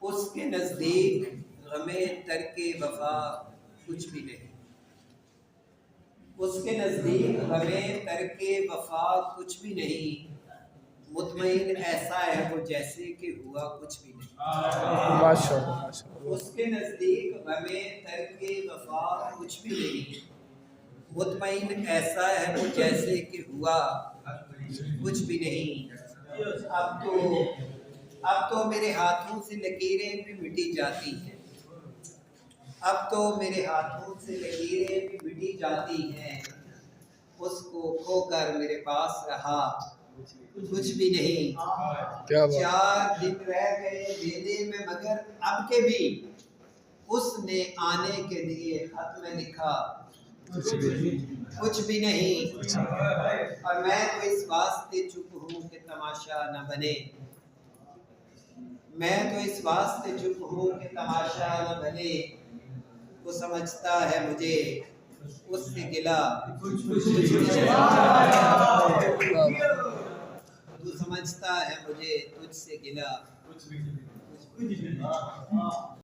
उसके नज़दीक गमे तर्के वफा कुछ भी नहीं। उसके नज़दीक गमे तर्के वफा कुछ भी नहीं। मुतमईन ऐसा है वो जैसे कि हुआ कुछ भी नहीं। माशाअल्लाह। उसके नज़दीक गमे तर्के वफा कुछ भी नहीं। मुतमईन ऐसा है वो जैसे कि हुआ कुछ भी नहीं। अब तो मेरे हाथों से लकीरें भी मिटी जाती हैं। अब तो मेरे हाथों से लकीरें भी मिटी जाती हैं। उसको खोकर मेरे पास रहा कुछ भी नहीं। क्या बात। 4 दिन रह गए देने में मगर अब के भी उसने आने के लिए खत में लिखा कुछ भी नहीं। और मैं तो इस वास्ते चुप हूँ कि तमाशा न बने। मैं तो इस वास्ते चुप हूँ कि तमाशा न बने। वो समझता है मुझे उससे गिला तू समझता है मुझे तुझसे गिला।